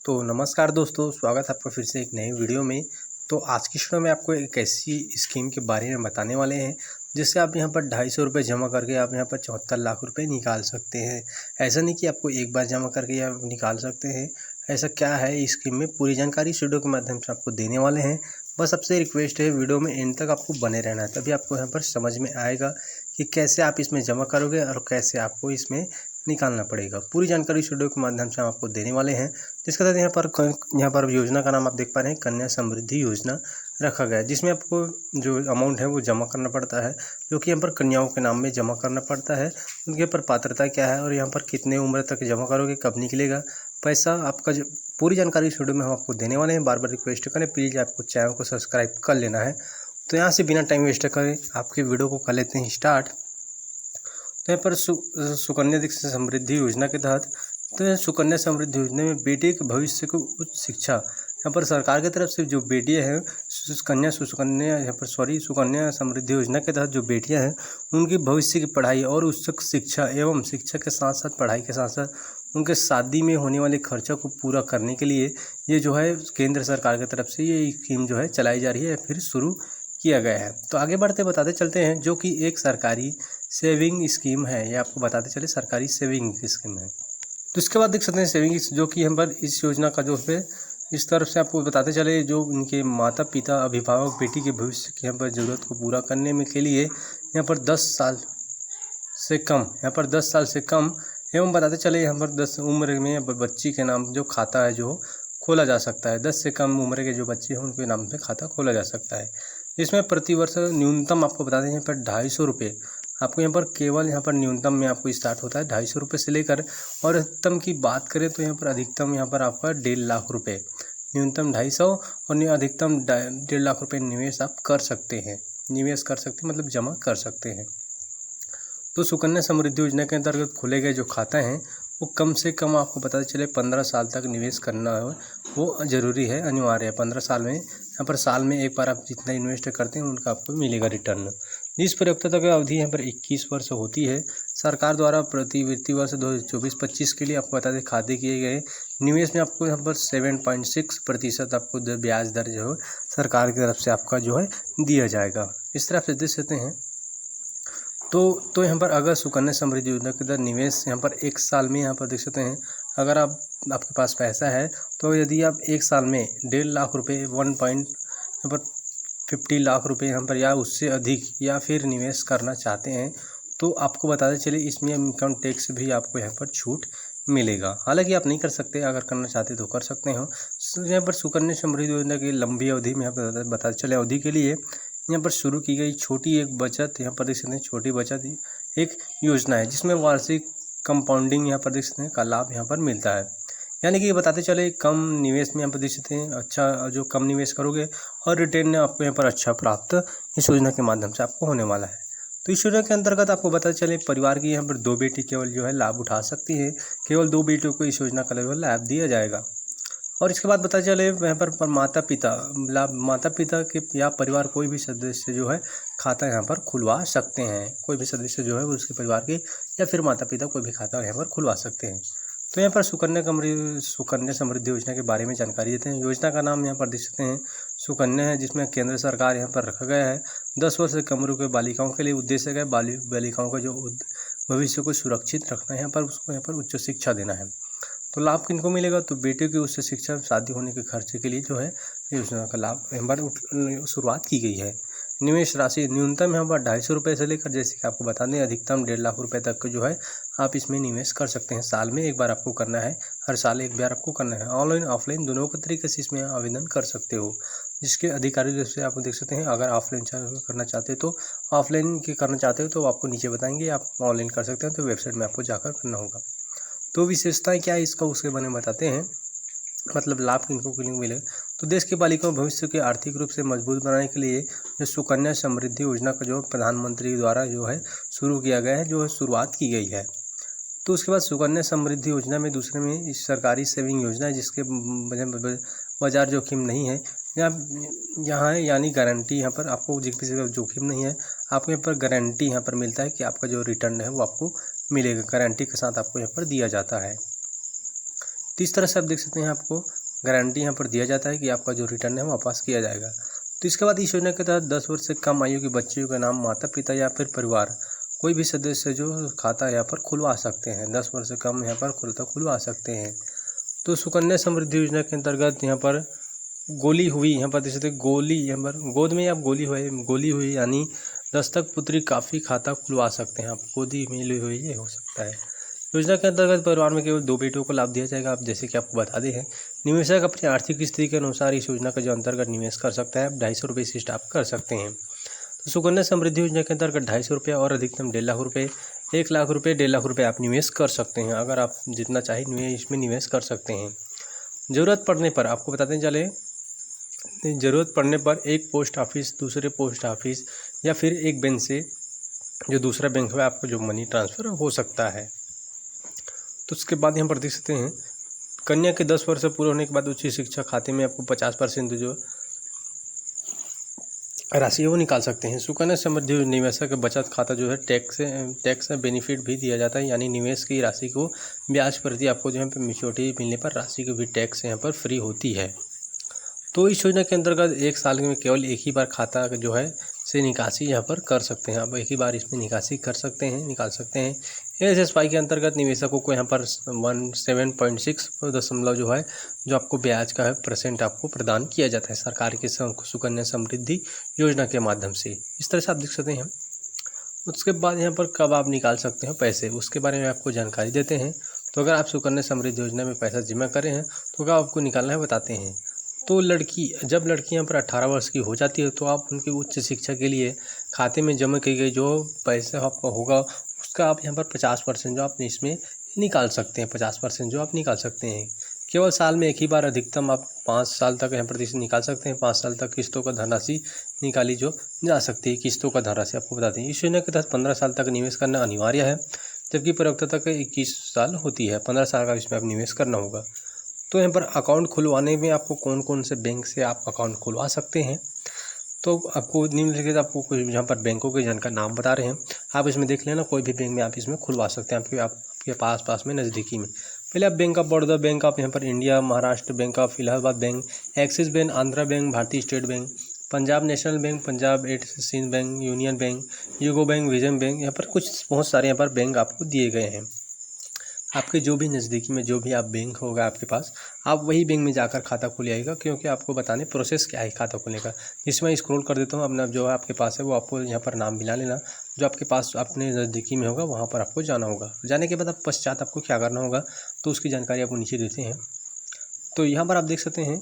तो नमस्कार दोस्तों, स्वागत है आपका फिर से एक नई वीडियो में। तो आज की वीडियो में आपको एक ऐसी स्कीम के बारे में बताने वाले हैं जिससे आप यहाँ पर 250 जमा करके आप यहाँ पर 74 लाख रुपए निकाल सकते हैं। ऐसा नहीं कि आपको एक बार जमा करके आप निकाल सकते हैं। ऐसा क्या है इस स्कीम में, पूरी जानकारी इस वीडियो के माध्यम से आपको देने वाले हैं। बस आपसे रिक्वेस्ट है, वीडियो में एंड तक आपको बने रहना है, तभी आपको यहाँ पर समझ में आएगा कि कैसे आप इसमें जमा करोगे और कैसे आपको इसमें निकालना पड़ेगा। पूरी जानकारी इस वीडियो के माध्यम से हम आपको देने वाले हैं। जिसके तहत यहाँ पर योजना का नाम आप देख पा रहे हैं, कन्या समृद्धि योजना रखा गया है, जिसमें आपको जो अमाउंट है वो जमा करना पड़ता है, जो कि यहाँ पर कन्याओं के नाम में जमा करना पड़ता है। उनके ऊपर पात्रता क्या है और यहाँ पर कितने उम्र तक जमा करोगे, कब निकलेगा पैसा आपका, जो पूरी जानकारी इस वीडियो में हम आपको देने वाले हैं। बार बार रिक्वेस्ट करें, प्लीज़ आपको चैनल को सब्सक्राइब कर लेना है। तो यहाँ से बिना टाइम वेस्ट करें आपके वीडियो को कर लेते हैं स्टार्ट। तो यहाँ पर सुकन्या समृद्धि योजना के तहत, तो सुकन्या समृद्धि योजना में बेटे के भविष्य को उच्च शिक्षा, यहाँ पर सरकार की तरफ से जो बेटियां हैं सुकन्या समृद्धि योजना के तहत जो बेटियां हैं उनकी भविष्य की पढ़ाई और उच्च शिक्षा एवं शिक्षा के साथ साथ पढ़ाई के साथ साथ उनके शादी में होने वाले खर्चों को पूरा करने के लिए ये जो है केंद्र सरकार की तरफ से ये स्कीम जो है चलाई जा रही है या फिर शुरू किया गया है। तो आगे बढ़ते बताते चलते हैं, जो कि एक सरकारी सेविंग स्कीम है। ये आपको बताते चले सरकारी सेविंग स्कीम है। तो इसके बाद देख सकते हैं सेविंग, जो कि यहाँ पर इस योजना का जो है इस तरफ से आपको बताते चले, जो उनके माता पिता अभिभावक बेटी के भविष्य की यहाँ पर ज़रूरत को पूरा करने में के लिए यहाँ पर 10 साल से कम एवं बताते चले यहाँ पर 10 उम्र में बच्ची के नाम जो खाता है जो खोला जा सकता है। 10 से कम उम्र के जो बच्चे हैं उनके नाम पे खाता खोला जा सकता है, जिसमें प्रतिवर्ष न्यूनतम आपको बता दें यहाँ पर 250 रुपये आपको यहाँ पर केवल यहाँ पर न्यूनतम में आपको स्टार्ट होता है 250 रुपये से लेकर, और अधिकतम की बात करें तो यहाँ पर अधिकतम यहाँ पर आपका 1.5 लाख रुपये, न्यूनतम 250 और अधिकतम 1.5 लाख रुपये निवेश आप कर सकते हैं। मतलब जमा कर सकते हैं। तो सुकन्या समृद्धि योजना के अंतर्गत खोले गए जो खाता हैं वो कम से कम आपको पता चले 15 साल तक निवेश करना है, वो ज़रूरी है, अनिवार्य है। 15 साल में यहाँ पर साल में एक बार आप जितना इन्वेस्ट करते हैं उनका आपको मिलेगा रिटर्न। जिस प्रयोक्ता की अवधि यहाँ पर 21 वर्ष होती है। सरकार द्वारा प्रति वित्तीय वर्ष 2024-25 के लिए आपको बता दें खाते किए गए निवेश में आपको यहाँ पर 7.6% आपको ब्याज दर जो है सरकार की तरफ से आपका जो है दिया जाएगा। इस तरह से देख सकते हैं। तो यहाँ पर अगर सुकन्या समृद्धि योजना के अंदर निवेश यहाँ पर एक साल में यहाँ पर देख सकते हैं, अगर आपके पास पैसा है तो यदि आप एक साल में 1.5 लाख रुपये यहाँ पर 50 लाख रुपये यहाँ पर या उससे अधिक या फिर निवेश करना चाहते हैं तो आपको बताते चले इसमें इनकम टैक्स भी आपको यहाँ पर छूट मिलेगा। हालांकि आप नहीं कर सकते, अगर करना चाहते तो कर सकते हो। यहाँ पर सुकन्या समृद्धि योजना की लंबी अवधि में यहाँ पर बताते चले अवधि के लिए यहाँ पर शुरू की गई छोटी एक बचत, यहाँ पर देख सकते हैं छोटी बचत एक योजना है जिसमें वार्षिक कंपाउंडिंग यहाँ पर देख सकते हैं का लाभ यहाँ पर मिलता है। यानी कि ये बताते चले कम निवेश में यहाँ पर देख सकते हैं अच्छा, जो कम निवेश करोगे और रिटर्न आपको यहाँ पर अच्छा प्राप्त इस योजना के माध्यम से आपको होने वाला है। तो इस योजना के अंतर्गत आपको पता चले परिवार की यहाँ पर 2 बेटी केवल जो है लाभ उठा सकती है, केवल 2 बेटियों को इस योजना का लाभ दिया जाएगा। और इसके बाद पता चले यहाँ पर माता पिता के या परिवार कोई भी सदस्य जो है खाता यहाँ पर खुलवा सकते हैं। कोई भी सदस्य जो है वो उसके परिवार के या फिर माता पिता कोई भी खाता यहाँ पर खुलवा सकते हैं। तो यहाँ पर सुकन्या समृद्धि योजना के बारे में जानकारी देते हैं। योजना का नाम यहाँ पर देख सकते हैं सुकन्या है, जिसमें केंद्र सरकार यहाँ पर रखा गया है 10 वर्ष से कम उम्र के बालिकाओं के लिए उद्देश्य है बालिकाओं का जो भविष्य को सुरक्षित रखना है, यहाँ पर उसको यहाँ पर उच्च शिक्षा देना है। तो लाभ किनको मिलेगा, तो बेटे की उच्च शिक्षा शादी होने के खर्चे के लिए जो है योजना का लाभ यहाँ पर शुरुआत की गई है। निवेश राशि न्यूनतम यहाँ पर 250 रुपये से लेकर, जैसे कि आपको बता दें, अधिकतम 1.5 लाख रुपये तक जो है आप इसमें निवेश कर सकते हैं। साल में एक बार आपको करना है, हर साल एक बार आपको करना है। ऑनलाइन ऑफलाइन दोनों के तरीके से इसमें आवेदन कर सकते हो, जिसके अधिकारी जैसे आप देख सकते हैं। अगर ऑफलाइन करना चाहते हो तो ऑफलाइन के करना चाहते हो तो आपको नीचे बताएंगे, आप ऑनलाइन कर सकते हैं तो वेबसाइट में आपको जाकर करना होगा। तो विशेषताएं क्या है इसका, उसके बारे में बताते हैं, मतलब लाभ किनको मिले। तो देश की बालिकाओं भविष्य के आर्थिक रूप से मजबूत बनाने के लिए जो सुकन्या समृद्धि योजना का जो प्रधानमंत्री द्वारा जो है शुरू किया गया है, जो शुरुआत की गई है। तो उसके बाद सुकन्या समृद्धि योजना में दूसरे में इस सरकारी सेविंग योजना है जिसके बाजार जोखिम नहीं है यहाँ है, यानी गारंटी यहाँ पर आपको किसी का जोखिम नहीं है। आपको यहाँ पर गारंटी यहाँ पर मिलता है कि आपका जो रिटर्न है वो आपको मिलेगा, गारंटी के साथ आपको यहाँ पर दिया जाता है। तो इस तरह से आप देख सकते हैं आपको गारंटी यहाँ पर दिया जाता है कि आपका जो रिटर्न है वापस किया जाएगा। तो इसके बाद इस योजना के तहत 10 वर्ष से कम आयु के बच्चों के नाम माता पिता या फिर परिवार कोई भी सदस्य जो खाता यहाँ पर खुलवा सकते हैं। 10 वर्ष से कम यहाँ पर खुलवा सकते हैं। तो सुकन्या समृद्धि योजना के अंतर्गत यहाँ पर गोली हुई, यहाँ पर देख सकते गोली, यहाँ पर गोद में आप गोली हुई यानी दस्तक पुत्री काफ़ी खाता खुलवा सकते हैं आप। गोदी मिली हुई ये हो सकता है। योजना के अंतर्गत परिवार में केवल 2 बेटों को लाभ दिया जाएगा। आप जैसे कि आपको बता दें हैं, निवेशक अपनी आर्थिक स्थिति के अनुसार इस योजना का जो अंतर्गत निवेश कर सकता है। आप 250 रुपये से स्टार्ट कर सकते हैं। तो सुकन्या समृद्धि योजना के अंतर्गत 250 रुपये और अधिकतम 1.5 लाख रुपये, 1 लाख रुपये, 1.5 लाख रुपये आप निवेश कर सकते हैं। अगर आप जितना चाहे इसमें निवेश कर सकते हैं। ज़रूरत पड़ने पर आपको बताते चले, ज़रूरत पड़ने पर एक पोस्ट ऑफिस दूसरे पोस्ट ऑफिस या फिर एक बैंक से जो दूसरा बैंक है आपको जो मनी ट्रांसफ़र हो सकता है। तो उसके बाद यहाँ पर देख सकते हैं कन्या के 10 वर्ष पूरे होने के बाद उच्च शिक्षा खाते में आपको 50% जो राशि है वो निकाल सकते हैं। सुकन्या समृद्धि निवेशक बचत खाता जो है टैक्स बेनिफिट भी दिया जाता है, यानी निवेश की राशि को ब्याज प्रति आपको जो है मैच्योरिटी मिलने पर राशि की भी टैक्स यहाँ पर फ्री होती है। तो इस योजना के अंतर्गत 1 साल में केवल एक ही बार खाता जो है से निकासी यहाँ पर कर सकते हैं। आप एक ही बार इसमें निकासी कर सकते हैं, निकाल सकते हैं। एसएसवाई के अंतर्गत निवेशकों को यहाँ पर 17.6 जो है जो आपको ब्याज का है % आपको प्रदान किया जाता है सरकार के सुकन्या समृद्धि योजना के माध्यम से। इस तरह से आप देख सकते हैं। उसके बाद यहाँ पर कब आप निकाल सकते हैं पैसे, उसके बारे में आपको जानकारी देते हैं। तो अगर आप सुकन्या समृद्धि योजना में पैसा जमा करें हैं तो क्या आपको निकालना है बताते हैं। तो जब लड़की यहाँ पर 18 वर्ष की हो जाती है तो आप उनकी उच्च शिक्षा के लिए खाते में जमा की गई जो पैसा आपका होगा उसका आप यहाँ पर 50% जो आप इसमें निकाल सकते हैं। 50% जो आप निकाल सकते हैं। केवल साल में एक ही बार, अधिकतम आप 5 साल तक यहाँ पर निकाल सकते हैं। 5 साल तक किस्तों का धनराशि निकाली जो जा सकती है। किस्तों का धनराशि आपको बताते हैं। इस योजना के तहत 15 साल तक निवेश करना अनिवार्य है, जबकि परिपक्वता तक 21 साल होती है। 15 साल का इसमें आप निवेश करना होगा। तो यहाँ पर अकाउंट खुलवाने में आपको कौन कौन से बैंक से आप अकाउंट खुलवा सकते हैं, तो आपको निम्नलिखित आपको कुछ यहाँ पर बैंकों के जानकार नाम बता रहे हैं। आप इसमें देख लेना, कोई भी बैंक में आप इसमें खुलवा सकते हैं आपके पास में नज़दीकी में। पहले आप bank of Baroda, bank of यहाँ पर India, Maharashtra bank of Allahabad bank, Axis bank, Andhra bank, Bharatiya state bank, Punjab national bank, Punjab and Sindh bank, union bank, UCO bank, Vijaya bank, यहाँ पर कुछ बहुत सारे यहाँ पर बैंक आपको दिए गए हैं। आपके जो भी नज़दीकी में जो भी आप बैंक होगा आपके पास, आप वही बैंक में जाकर खाता खोलिएगा, क्योंकि आपको बताने प्रोसेस क्या है खाता खोलने का। जिसमें स्क्रॉल कर देता हूँ, अपना जो है आपके पास है वो आपको यहाँ पर नाम मिला लेना, जो आपके पास अपने नज़दीकी में होगा वहाँ पर आपको जाना होगा। जाने के बाद आप पश्चात आपको क्या करना होगा तो उसकी जानकारी आपको नीचे देते हैं। तो यहाँ पर आप देख सकते हैं,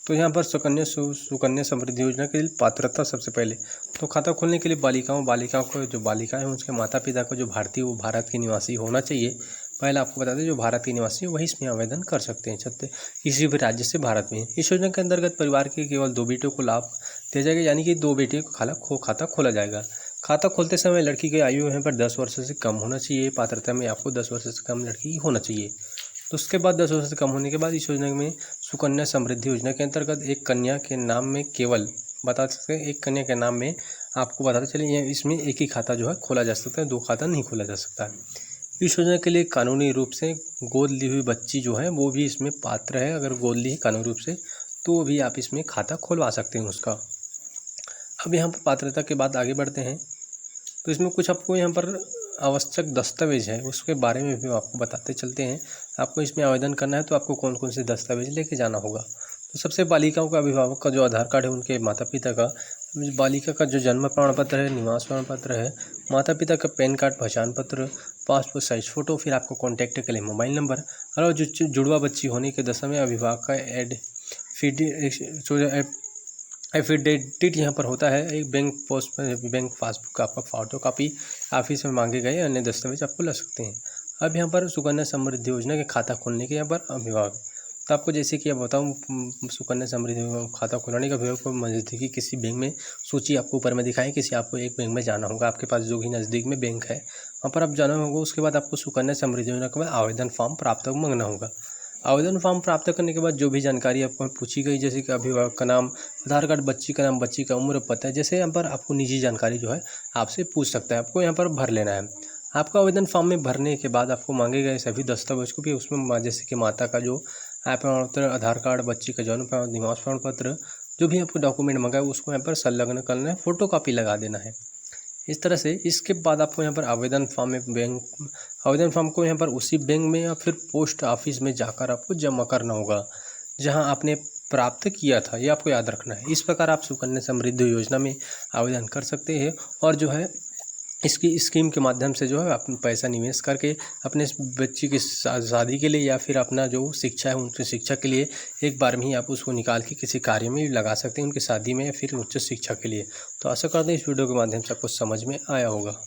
तो यहाँ पर सुकन्या समृद्धि योजना के लिए पात्रता सबसे पहले तो खाता खोलने के लिए बालिकाओं को जो बालिकाएं हैं उसके माता पिता को जो भारतीय वो भारत के निवासी होना चाहिए। पहले आपको बता दें जो भारत के निवासी है वही इसमें आवेदन कर सकते हैं, किसी भी राज्य से भारत में। इस योजना के अंतर्गत परिवार के केवल 2 बेटों को लाभ दिया जाएगा, यानी कि 2 बेटे को खाता खोला जाएगा। खाता खोलते समय लड़की की आयु यहाँ पर 10 वर्ष से कम होना चाहिए। पात्रता में आपको 10 वर्ष से कम लड़की होना चाहिए। तो उसके बाद 10 वर्ष से कम होने के बाद इस योजना में सुकन्या समृद्धि योजना के अंतर्गत एक कन्या के नाम में केवल बता सकते हैं, एक कन्या के नाम में आपको बताते चलिए इसमें एक ही खाता जो है खोला जा सकता है, 2 खाता नहीं खोला जा सकता। इस योजना के लिए कानूनी रूप से गोद ली हुई बच्ची जो है वो भी इसमें पात्र है। अगर गोद ली है कानूनी रूप से तो वो भी आप इसमें खाता खोलवा सकते हैं उसका। अब यहाँ पर पात्रता के बाद आगे बढ़ते हैं, तो इसमें कुछ आपको यहाँ पर आवश्यक दस्तावेज है उसके बारे में भी आपको बताते चलते हैं। आपको इसमें आवेदन करना है तो आपको कौन कौन से दस्तावेज लेके जाना होगा। तो सबसे बालिकाओं का अभिभावक का जो आधार कार्ड है, उनके माता पिता का, बालिका का जो जन्म प्रमाण पत्र है, निवास प्रमाण पत्र है, माता पिता का पैन कार्ड, पहचान पत्र, पासपोर्ट साइज फ़ोटो, फिर आपको कॉन्टैक्ट के लिए मोबाइल नंबर, और जो जुड़वा बच्ची होने के दशा में अभिभावक का एफिडेविट यहाँ पर होता है। एक बैंक पासबुक का आपका फोटो कापी ऑफिस में मांगे गए अन्य दस्तावेज आपको ला सकते हैं। अब यहाँ पर सुकन्या समृद्धि योजना के खाता खोलने के यहाँ पर अभिभावक, तो आपको जैसे कि अब बताऊँ सुकन्या समृद्धि खाता खुलाने का अभिभावक को नज़दीकी किसी बैंक में सूची आपको ऊपर में दिखाएं, किसी आपको एक बैंक में जाना होगा, आपके पास जो भी नज़दीक में बैंक है वहाँ पर आप जाना होगा। उसके बाद आपको सुकन्या समृद्धि योजना के बाद आवेदन फॉर्म प्राप्त मांगना होगा। आवेदन फॉर्म प्राप्त करने के बाद जो भी जानकारी आपको पूछी गई, जैसे कि अभिभावक का नाम, आधार कार्ड, बच्ची का नाम, बच्ची का उम्र, पता है, जैसे यहाँ पर आपको निजी जानकारी जो है आपसे पूछ सकता है, आपको यहाँ पर भर लेना है। आपको आवेदन फॉर्म में भरने के बाद आपको मांगे गए सभी दस्तावेज को भी उसमें, जैसे कि माता का जो आय प्रमाण पत्र, आधार कार्ड, बच्ची का जन्म प्रमाण, निवास प्रमाण पत्र, जो भी आपको डॉक्यूमेंट मांगा है उसको यहाँ पर संलग्न करना है, फोटोकॉपी लगा देना है। इस तरह से इसके बाद आपको यहाँ पर आवेदन फॉर्म को यहाँ पर उसी बैंक में या फिर पोस्ट ऑफिस में जाकर आपको जमा करना होगा जहाँ आपने प्राप्त किया था, ये आपको याद रखना है। इस प्रकार आप सुकन्या समृद्धि योजना में आवेदन कर सकते हैं और जो है इसकी स्कीम के माध्यम से जो है आप पैसा निवेश करके अपने बच्ची की शादी के लिए या फिर अपना जो शिक्षा है उनकी शिक्षा के लिए एक बार में ही आप उसको निकाल के किसी कार्य में लगा सकते हैं, उनकी शादी में या फिर उच्च शिक्षा के लिए। तो आशा करते हैं इस वीडियो के माध्यम से आपको समझ में आया होगा।